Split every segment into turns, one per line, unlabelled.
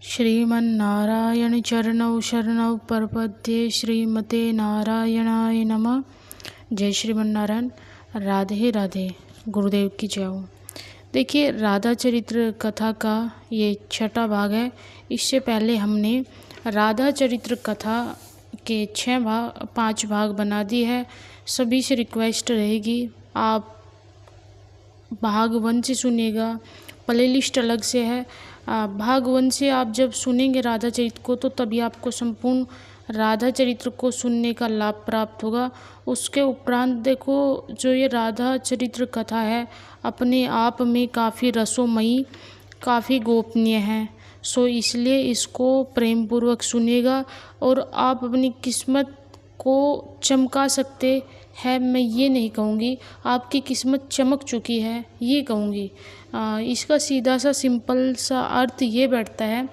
श्रीमन्नारायण चरणौ शरणौ प्रपद्ये श्रीमते नारायणाय नमः। जय श्रीमन्नारायण। राधे राधे। गुरुदेव की जय हो। देखिए, राधा चरित्र कथा का ये छठा भाग है। इससे पहले हमने राधा चरित्र कथा के 5 भाग बना दिए है। सभी से रिक्वेस्ट रहेगी, आप भाग 1 से सुनिएगा, प्ले लिस्ट अलग से है। भाग 1 से आप जब सुनेंगे राधा चरित्र को तो तभी आपको संपूर्ण राधा चरित्र को सुनने का लाभ प्राप्त होगा। उसके उपरांत देखो, जो ये राधा चरित्र कथा है अपने आप में काफ़ी रसोमयी, काफ़ी गोपनीय है। सो इसलिए इसको प्रेम पूर्वक सुनिएगा और आप अपनी किस्मत को चमका सकते है। मैं ये नहीं कहूँगी आपकी किस्मत चमक चुकी है, ये कहूँगी। इसका सीधा सा सिंपल सा अर्थ ये बैठता है,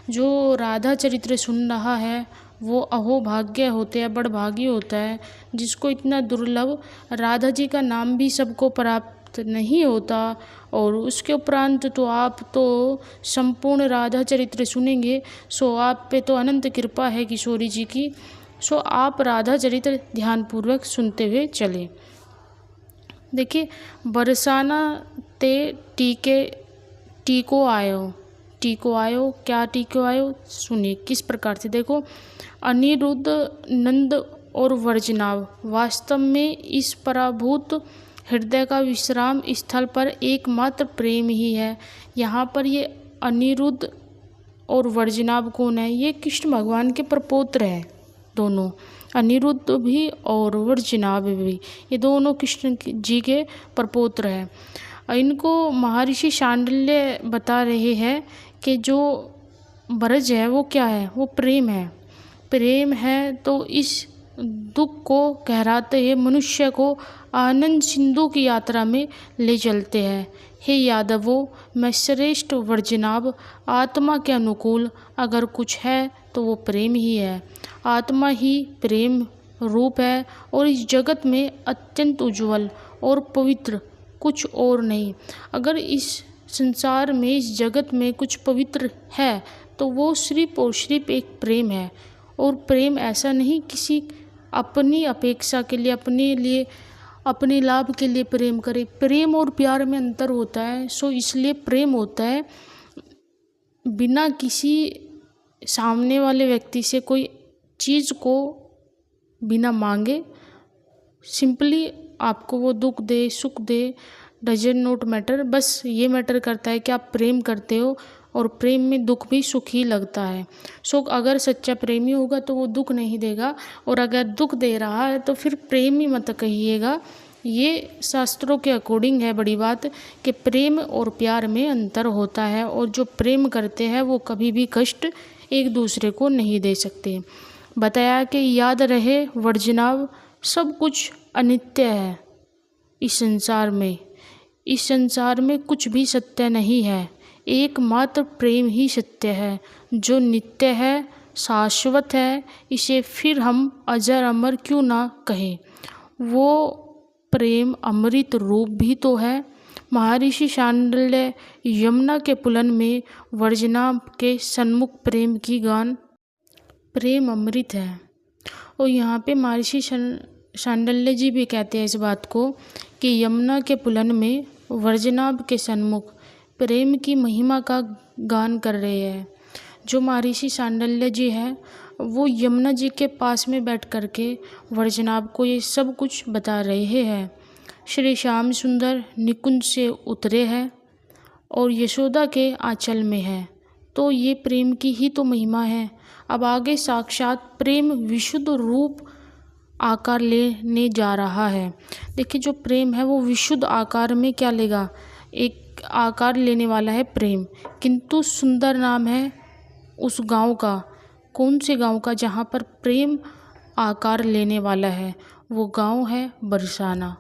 जो राधा चरित्र सुन रहा है वो अहोभाग्य होते हैं, बड़भागी होता है, जिसको इतना दुर्लभ राधा जी का नाम भी सबको प्राप्त नहीं होता। और उसके उपरांत तो आप तो संपूर्ण राधा चरित्र सुनेंगे, सो आप पे तो अनंत कृपा है किशोरी जी की। सो आप राधा चरित्र ध्यानपूर्वक सुनते हुए चले। देखिए, बरसाना ते टीको आयो, क्या टीको आयो सुनिए किस प्रकार से। देखो, अनिरुद्ध, नंद और वर्जनाभ वास्तव में इस पराभूत हृदय का विश्राम स्थल पर एकमात्र प्रेम ही है। यहाँ पर ये अनिरुद्ध और वर्जनाभ कौन है? ये कृष्ण भगवान के प्रपौत्र हैं दोनों, अनिरुद्ध भी और वर्जनाभ भी, ये दोनों कृष्ण जी के प्रपौत्र हैं। इनको महर्षि शांडिल्य बता रहे हैं कि जो ब्रज है वो क्या है? वो प्रेम है। प्रेम है तो इस दुख को गहराते हुए मनुष्य को आनंद सिंधु की यात्रा में ले चलते हैं। हे यादवों, मैं श्रेष्ठ वर्जनाभ, आत्मा के अनुकूल अगर कुछ है तो वो प्रेम ही है। आत्मा ही प्रेम रूप है और इस जगत में अत्यंत उज्जवल और पवित्र कुछ और नहीं। अगर इस संसार में, इस जगत में कुछ पवित्र है तो वो सिर्फ और सिर्फ एक प्रेम है। और प्रेम ऐसा नहीं किसी अपनी अपेक्षा के लिए, अपने लिए, अपने लाभ के लिए प्रेम करे। प्रेम और प्यार में अंतर होता है। सो इसलिए प्रेम होता है बिना किसी सामने वाले व्यक्ति से कोई चीज़ को बिना मांगे, सिंपली आपको वो दुख दे, सुख दे, डजन नॉट मैटर। बस ये मैटर करता है कि आप प्रेम करते हो, और प्रेम में दुख भी सुख ही लगता है। सो अगर सच्चा प्रेमी होगा तो वो दुख नहीं देगा, और अगर दुख दे रहा है तो फिर प्रेम ही मत कहिएगा। ये शास्त्रों के अकॉर्डिंग है बड़ी बात कि प्रेम और प्यार में अंतर होता है, और जो प्रेम करते हैं वो कभी भी कष्ट एक दूसरे को नहीं दे सकते। बताया कि याद रहे वर्जनाभ, सब कुछ अनित्य है इस संसार में कुछ भी सत्य नहीं है। एकमात्र प्रेम ही सत्य है, जो नित्य है, शाश्वत है। इसे फिर हम अजर अमर क्यों ना कहें। वो प्रेम अमृत रूप भी तो है। महर्षि शांडिल्य यमुना के पुलन में वर्जनाभ के सन्मुख प्रेम की गान, प्रेम अमृत है। और यहाँ पे महर्षि शांडिल्य जी भी कहते हैं इस बात को कि यमुना के पुलन में वर्जनाभ के सन्मुख प्रेम की महिमा का गान कर रहे हैं। जो महर्षि शांडिल्य जी हैं वो यमुना जी के पास में बैठ कर के वर्जनाभ को ये सब कुछ बता रहे हैं। श्री श्याम सुंदर निकुंज से उतरे हैं और यशोदा के आंचल में है, तो ये प्रेम की ही तो महिमा है। अब आगे साक्षात प्रेम विशुद्ध रूप आकार लेने जा रहा है। देखिए, जो प्रेम है वो विशुद्ध आकार में क्या लेगा? एक आकार लेने वाला है प्रेम। किंतु सुंदर नाम है उस गांव का। कौन से गांव का? जहां पर प्रेम आकार लेने वाला है। वो गांव है बरसाना।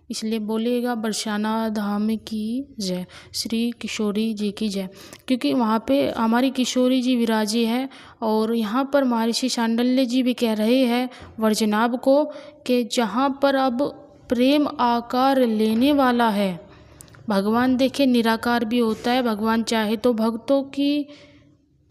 इसलिए बोलिएगा बरसाना धाम की जय, श्री किशोरी जी की जय, क्योंकि वहाँ पे हमारी किशोरी जी विराजी है। और यहाँ पर महर्षि शांडिल्य जी भी कह रहे हैं वर्जनाभ को कि जहाँ पर अब प्रेम आकार लेने वाला है। भगवान देखिए निराकार भी होता है। भगवान चाहे तो भक्तों की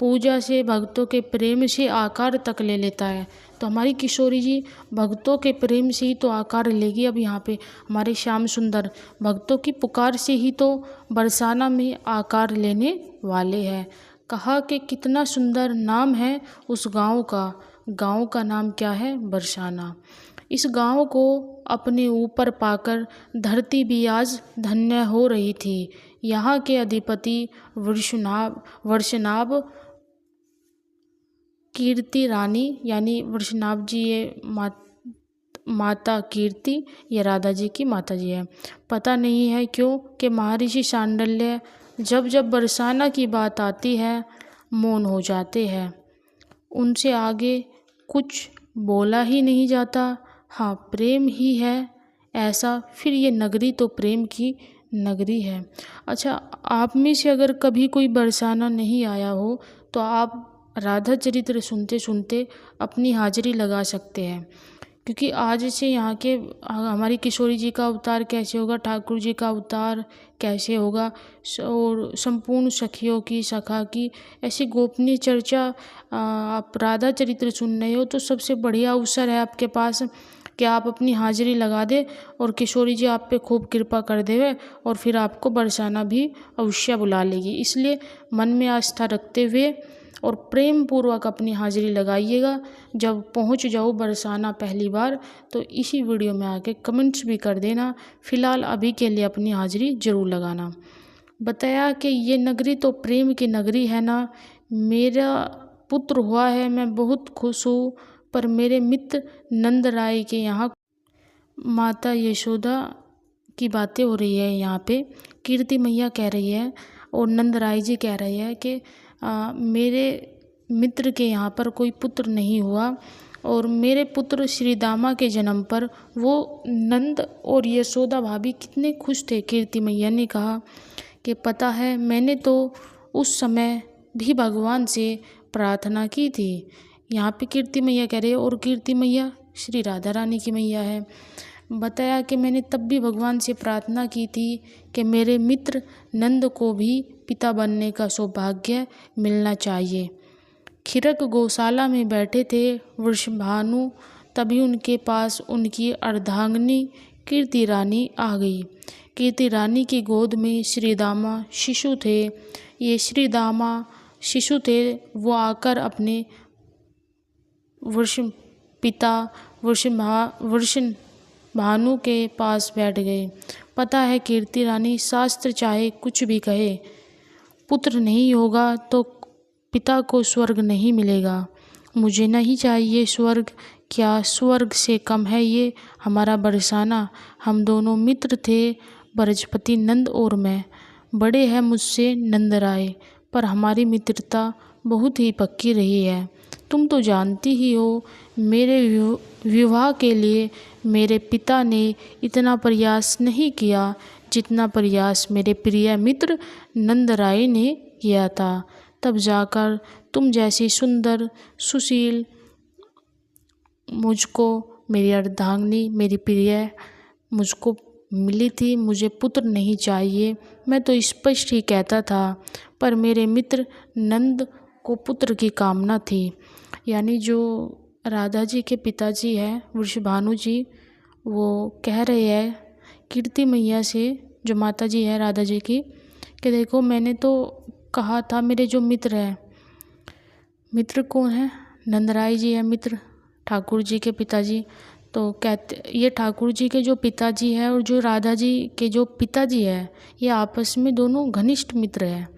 पूजा से, भक्तों के प्रेम से आकार तक ले लेता है। तो हमारी किशोरी जी भक्तों के प्रेम से ही तो आकार लेगी। अब यहाँ पे हमारे श्याम सुंदर भक्तों की पुकार से ही तो बरसाना में आकार लेने वाले हैं। कहा कि कितना सुंदर नाम है उस गांव का। गांव का नाम क्या है? बरसाना। इस गांव को अपने ऊपर पाकर धरती भी आज धन्य हो रही थी। यहाँ के अधिपति वर्षनाभ कीर्ति रानी, यानी वर्षनाभ जी ये माता कीर्ति, ये राधा जी की माता जी है। पता नहीं है क्यों कि महर्षि शांडिल्य जब जब बरसाना की बात आती है मौन हो जाते हैं। उनसे आगे कुछ बोला ही नहीं जाता। हाँ, प्रेम ही है ऐसा, फिर ये नगरी तो प्रेम की नगरी है। अच्छा, आप में से अगर कभी कोई बरसाना नहीं आया हो तो आप राधा चरित्र सुनते सुनते अपनी हाजिरी लगा सकते हैं, क्योंकि आज से यहाँ के हमारी किशोरी जी का अवतार कैसे होगा, ठाकुर जी का अवतार कैसे होगा, और संपूर्ण सखियों की, सखा की ऐसी गोपनीय चर्चा आप राधा चरित्र सुन रहे हो तो सबसे बढ़िया अवसर है आपके पास कि आप अपनी हाजिरी लगा दे और किशोरी जी आप पे खूब कृपा कर देवे और फिर आपको बरसाना भी अवश्य बुला लेगी। इसलिए मन में आस्था रखते हुए और प्रेम पूर्वक अपनी हाजिरी लगाइएगा। जब पहुंच जाओ बरसाना पहली बार तो इसी वीडियो में आके कमेंट्स भी कर देना। फ़िलहाल अभी के लिए अपनी हाजिरी ज़रूर लगाना। बताया कि ये नगरी तो प्रेम की नगरी है ना। मेरा पुत्र हुआ है, मैं बहुत खुश हूँ, पर मेरे मित्र नंद राय के यहाँ माता यशोदा की बातें हो रही है। यहाँ पे कीर्ति मैया कह रही है और नंद राय जी कह रहे हैं कि मेरे मित्र के यहाँ पर कोई पुत्र नहीं हुआ और मेरे पुत्र श्री दामा के जन्म पर वो नंद और यशोदा भाभी कितने खुश थे। कीर्ति मैया ने कहा कि पता है, मैंने तो उस समय भी भगवान से प्रार्थना की थी। यहाँ पे कीर्ति मैया कह रहे हैं और कीर्ति मैया श्री राधा रानी की मैया है। बताया कि मैंने तब भी भगवान से प्रार्थना की थी कि मेरे मित्र नंद को भी पिता बनने का सौभाग्य मिलना चाहिए। खिरक गौशाला में बैठे थे वृषभानु, तभी उनके पास उनकी अर्धांगिनी कीर्ति रानी आ गई। कीर्ति रानी की गोद में श्री दामा शिशु थे। ये श्री दामा शिशु थे, वो आकर अपने भानु के पास बैठ गए। पता है कीर्ति रानी, शास्त्र चाहे कुछ भी कहे, पुत्र नहीं होगा तो पिता को स्वर्ग नहीं मिलेगा। मुझे नहीं चाहिए स्वर्ग, क्या स्वर्ग से कम है ये हमारा बरसाना। हम दोनों मित्र थे, बृहस्पति नंद और मैं। बड़े हैं मुझसे नंद राय, पर हमारी मित्रता बहुत ही पक्की रही है। तुम तो जानती ही हो, मेरे विवाह के लिए मेरे पिता ने इतना प्रयास नहीं किया जितना प्रयास मेरे प्रिय मित्र नंद राय ने किया था। तब जाकर तुम जैसी सुंदर सुशील मुझको, मेरी अर्धांगिनी, मेरी प्रिय मुझको मिली थी। मुझे पुत्र नहीं चाहिए, मैं तो स्पष्ट ही कहता था, पर मेरे मित्र नंद को पुत्र की कामना थी। यानी जो राधा जी के पिताजी हैं वृषभानु जी, वो कह रहे हैं कीर्ति मैया से, जो माता जी है राधा जी की, कि देखो मैंने तो कहा था, मेरे जो मित्र हैं, मित्र कौन है? नंदराय जी है मित्र, ठाकुर जी के पिताजी। तो कहते ये ठाकुर जी के जो पिताजी है और जो राधा जी के जो पिताजी है, ये आपस में दोनों घनिष्ठ मित्र हैं।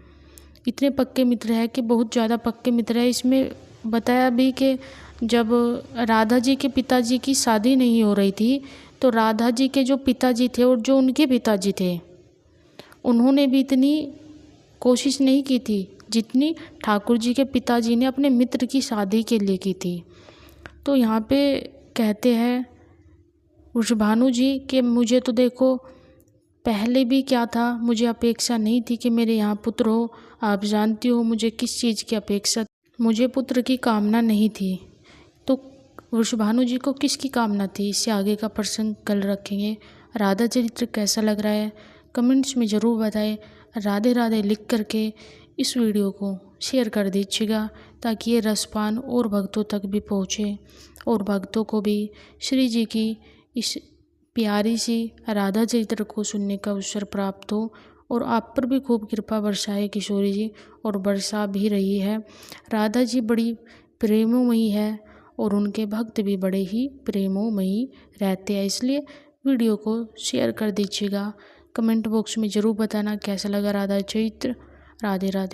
इतने पक्के मित्र हैं कि बहुत ज़्यादा पक्के मित्र हैं। इसमें बताया भी कि जब राधा जी के पिताजी की शादी नहीं हो रही थी तो राधा जी के जो पिताजी थे और जो उनके पिताजी थे, उन्होंने भी इतनी कोशिश नहीं की थी जितनी ठाकुर जी के पिताजी ने अपने मित्र की शादी के लिए की थी। तो यहाँ पे कहते हैं वृषभानु जी कि मुझे तो देखो पहले भी क्या था, मुझे अपेक्षा नहीं थी कि मेरे यहाँ पुत्र हो। आप जानती हो मुझे किस चीज़ की अपेक्षा, मुझे पुत्र की कामना नहीं थी। तो वृषभानु जी को किसकी कामना थी, इससे आगे का प्रसंग कल रखेंगे। राधा चरित्र कैसा लग रहा है कमेंट्स में ज़रूर बताएं। राधे राधे लिख करके इस वीडियो को शेयर कर दीजिएगा ताकि ये रसपान और भक्तों तक भी पहुँचे और भक्तों को भी श्री जी की इस प्यारी सी राधा चरित्र को सुनने का अवसर प्राप्त हो और आप पर भी खूब कृपा बरसाए किशोरी जी, और बरसा भी रही है। राधा जी बड़ी प्रेमोमयी है और उनके भक्त भी बड़े ही प्रेमोमयी रहते हैं, इसलिए वीडियो को शेयर कर दीजिएगा। कमेंट बॉक्स में ज़रूर बताना कैसा लगा राधा चरित्र। राधे राधे।